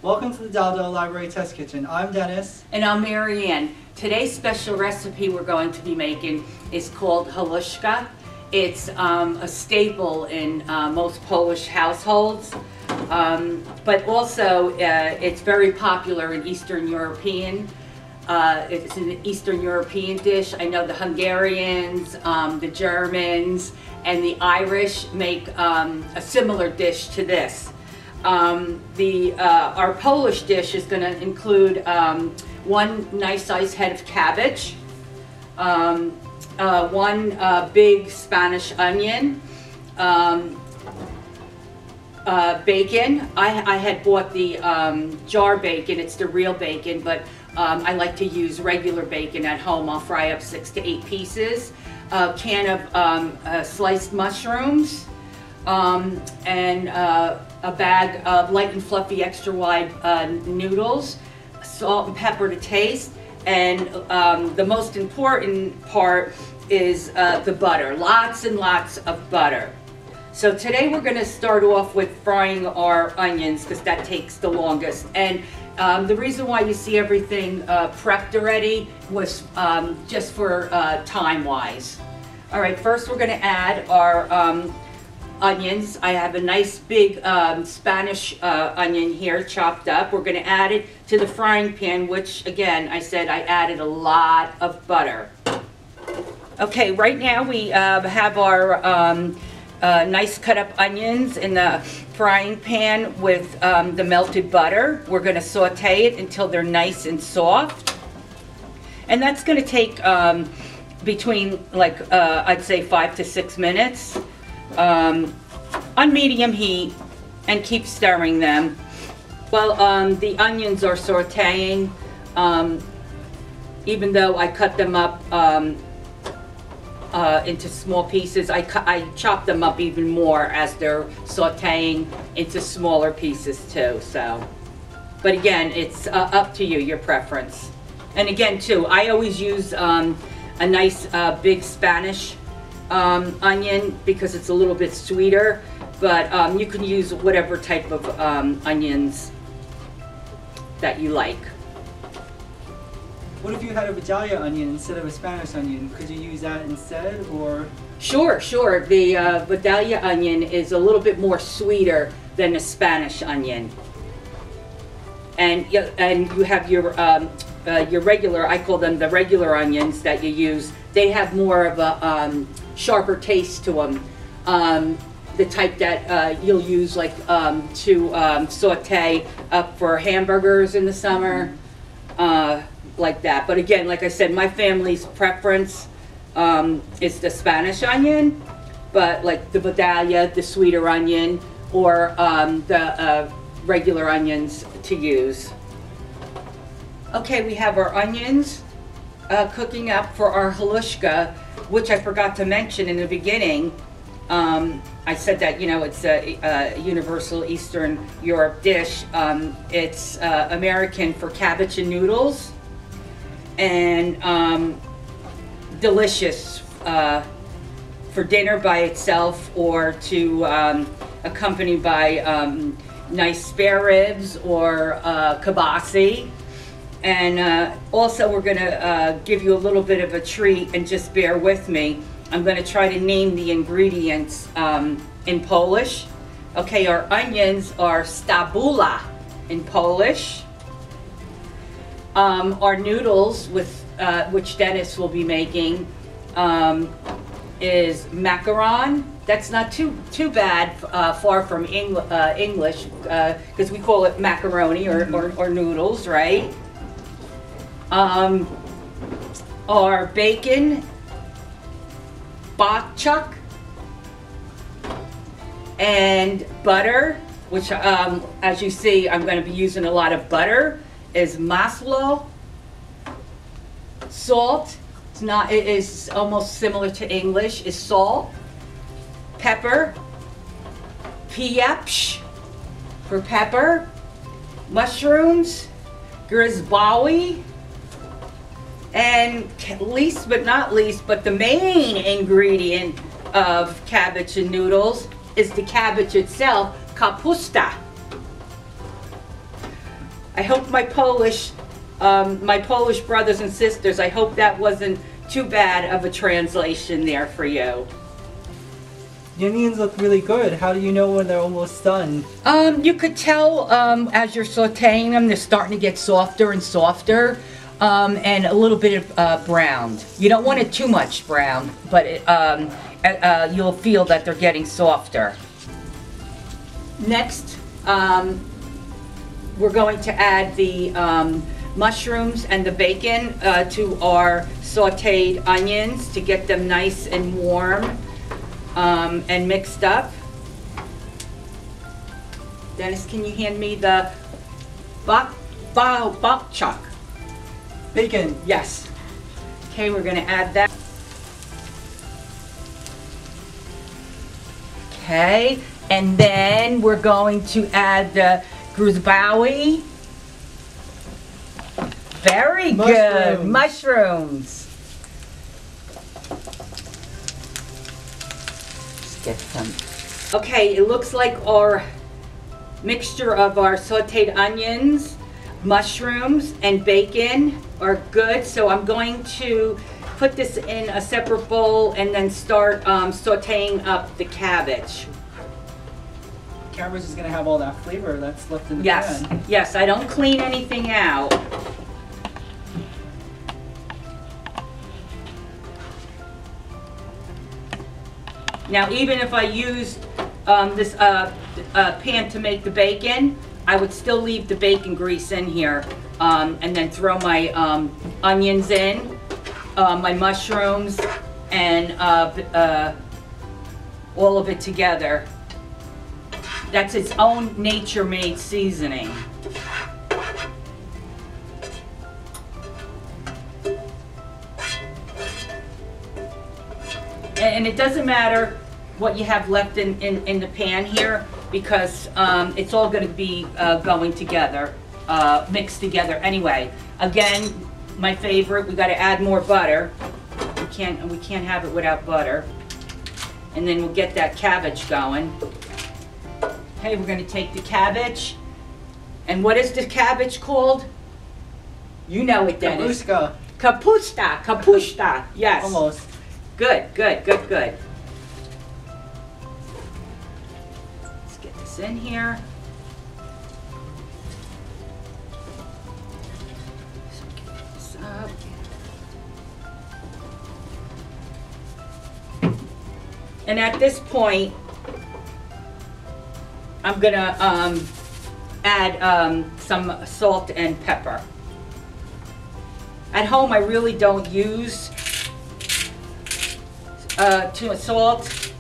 Welcome to the Dowdell Library Test Kitchen. I'm Dennis. And I'm Maryanne. Today's special recipe we're going to be making is called Haluski. It's a staple in most Polish households, but also it's very popular in Eastern European. It's an Eastern European dish. I know the Hungarians, the Germans, and the Irish make a similar dish to this. Our Polish dish is going to include one nice sized head of cabbage, one big Spanish onion, bacon. I had bought the jar bacon. It's the real bacon, but I like to use regular bacon at home. I'll fry up 6 to 8 pieces. A can of sliced mushrooms, and a bag of light and fluffy extra wide noodles, salt and pepper to taste, and the most important part is the butter. Lots and lots of butter. So today we're going to start off with frying our onions because that takes the longest. And the reason why you see everything prepped already was just for time-wise. All right, first we're going to add our onions. I have a nice big Spanish onion here chopped up. We're going to add it to the frying pan, which again, I said I added a lot of butter. Okay, right now we have our nice cut up onions in the frying pan with the melted butter. We're going to saute it until they're nice and soft. And that's going to take between I'd say 5 to 6 minutes on medium heat, and keep stirring them. While the onions are sauteing, even though I cut them up into small pieces, I chop them up even more as they're sauteing into smaller pieces too. So, but again, it's up to you, your preference. And again too, I always use a nice big Spanish onion because it's a little bit sweeter, but you can use whatever type of onions that you like. What if you had a Vidalia onion instead of a Spanish onion? Could you use that instead, or? Sure. The Vidalia onion is a little bit more sweeter than a Spanish onion. And you have your regular, I call them the regular onions that you use. They have more of a sharper taste to them. The type that you'll use like to saute up for hamburgers in the summer. Like that. But again, like I said, my family's preference is the Spanish onion, but like the Vidalia, the sweeter onion, or the regular onions to use. Okay, we have our onions cooking up for our haluski, which I forgot to mention in the beginning. I said that, you know, it's a universal Eastern Europe dish. It's American for cabbage and noodles. And delicious for dinner by itself, or to accompany by nice spare ribs or kibasi. And also we're going to give you a little bit of a treat, and just bear with me. I'm going to try to name the ingredients in Polish. Okay, our onions are stabula in Polish. Our noodles, with which Dennis will be making, is macaron. That's not too bad, far from English, because we call it macaroni or noodles, right? Our bacon, bokchuk, and butter, which as you see, I'm going to be using a lot of butter, is masło. Salt, it is almost similar to English, is salt. Pepper, pieprz for pepper. Mushrooms, grzybowli. And least but not least, but the main ingredient of cabbage and noodles is the cabbage itself, kapusta. I hope my Polish brothers and sisters, I hope that wasn't too bad of a translation there for you. The onions look really good. How do you know when they're almost done? You could tell as you're sauteing them, they're starting to get softer and softer, and a little bit of browned. You don't want it too much brown, but you'll feel that they're getting softer. Next, we're going to add the mushrooms and the bacon to our sauteed onions to get them nice and warm and mixed up. Dennis, can you hand me the bok chuck? Bacon. Yes. Okay, we're going to add that. Okay, and then we're going to add the gruzbaui. Very good. Mushrooms. Let's get some. Okay, it looks like our mixture of our sauteed onions, mushrooms, and bacon are good. So I'm going to put this in a separate bowl and then start sauteing up the cabbage. Cabbage is going to have all that flavor that's left in the Yes, pan. yes, I don't clean anything out. Now, even if I used this pan to make the bacon, I would still leave the bacon grease in here and then throw my onions in, my mushrooms, and all of it together. That's its own nature-made seasoning. And it doesn't matter what you have left in the pan here, because it's all going to be going together, mixed together anyway. Again, my favorite, we got to add more butter. We can't have it without butter. And then we'll get that cabbage going. Okay, we're going to take the cabbage. And what is the cabbage called? You know it, Dennis. Kapuska. Kapusta. Kapusta. Yes. Almost. Good, good, good, good. Let's get this in here. So get this up. And at this point, I'm gonna add some salt and pepper. At home, I really don't use too much salt.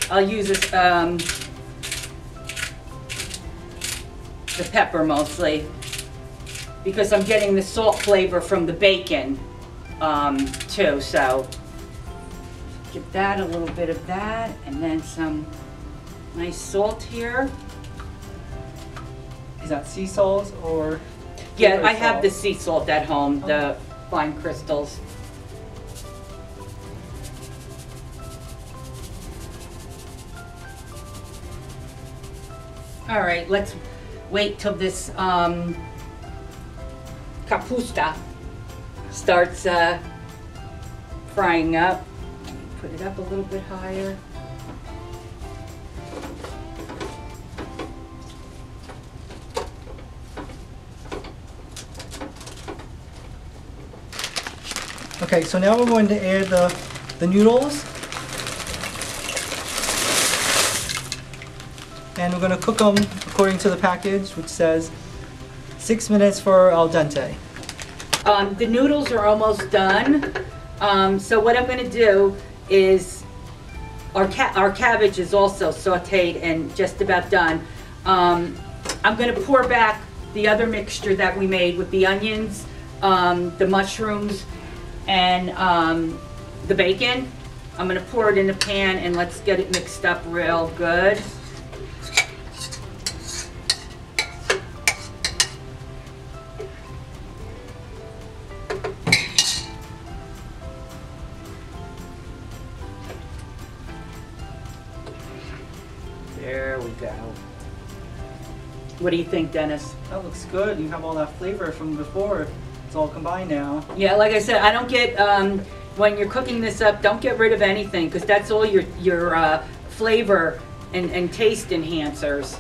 I'll use this, the pepper mostly, because I'm getting the salt flavor from the bacon too. So give that a little bit of that, and then some nice salt here. Is that sea salt or? Yeah, I have the sea salt at home, the fine crystals. All right, let's wait till this kapusta starts frying up. Put it up a little bit higher. Okay, so now we're going to add the noodles. And we're going to cook them according to the package, which says 6 minutes for al dente. The noodles are almost done. So what I'm going to do is, our cabbage is also sauteed and just about done. I'm going to pour back the other mixture that we made with the onions, the mushrooms, and the bacon. I'm going to pour it in the pan and let's get it mixed up real good. There we go. What do you think, Dennis? That looks good. You have all that flavor from before. It's all combined now. Yeah, like I said, I don't get, when you're cooking this up, don't get rid of anything, because that's all your flavor and taste enhancers.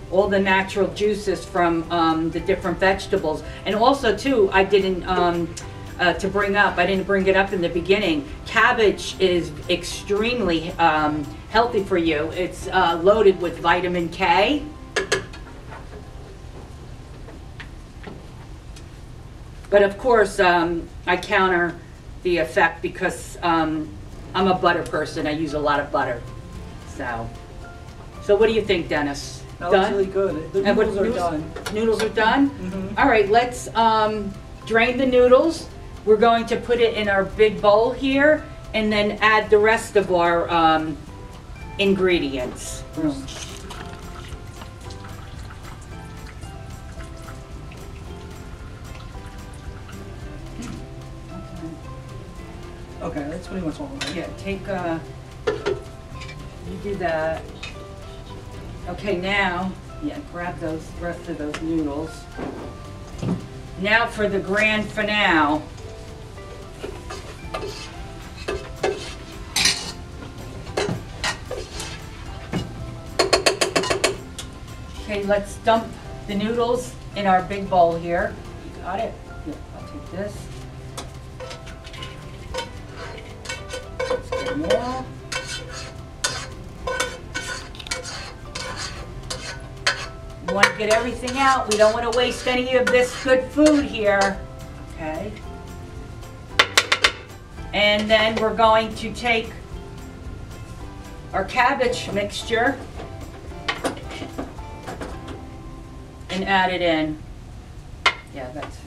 All the natural juices from the different vegetables. And also, too, I didn't, to bring up, I didn't bring it up in the beginning, cabbage is extremely healthy for you. It's loaded with vitamin K. But of course, I counter the effect because I'm a butter person. I use a lot of butter. So what do you think, Dennis? That looks really good. The noodles are done. Noodles are done? Mm-hmm. All right, let's drain the noodles. We're going to put it in our big bowl here and then add the rest of our ingredients. Okay, that's pretty much all of it. Yeah, take, you do that. Okay, now, yeah, grab those rest of those noodles. Now for the grand finale. Okay, let's dump the noodles in our big bowl here. You got it? Yeah, I'll take this. Let's get them all. We want to get everything out. We don't want to waste any of this good food here. Okay. And then we're going to take our cabbage mixture and add it in. Yeah, that's a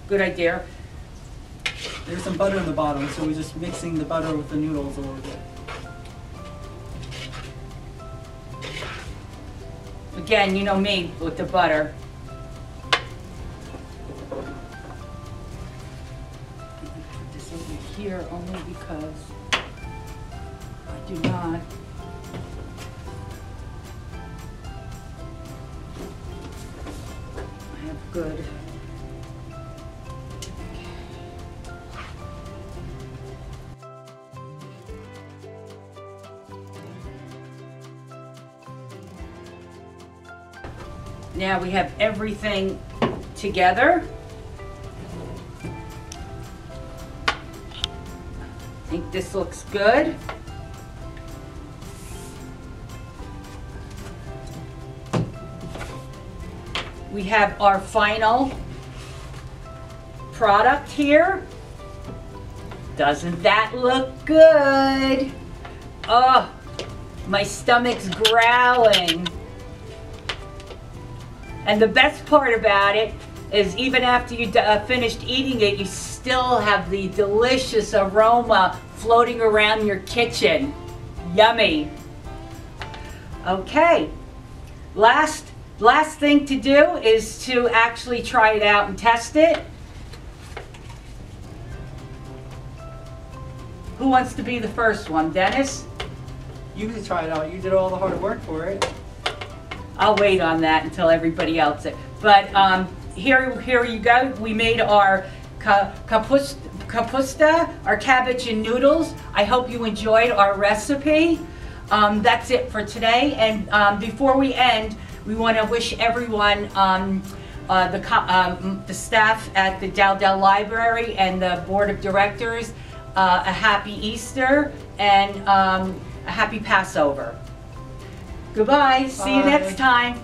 good idea. There's some butter in the bottom, so we're just mixing the butter with the noodles a little bit. Again, you know me with the butter. Put this over here only because I do not. I have good. Now we have everything together. I think this looks good. We have our final product here. Doesn't that look good? Oh, my stomach's growling. And the best part about it is even after you finished eating it, you still have the delicious aroma floating around your kitchen. Yummy. Okay, last thing to do is to actually try it out and test it. Who wants to be the first one? Dennis? You can try it out. You did all the hard work for it. I'll wait on that until everybody else. But here you go. We made our kapusta, our cabbage and noodles. I hope you enjoyed our recipe. That's it for today. And before we end, we want to wish everyone, the staff at the Dowdell Library and the Board of Directors, a happy Easter and a happy Passover. Goodbye. See you next time.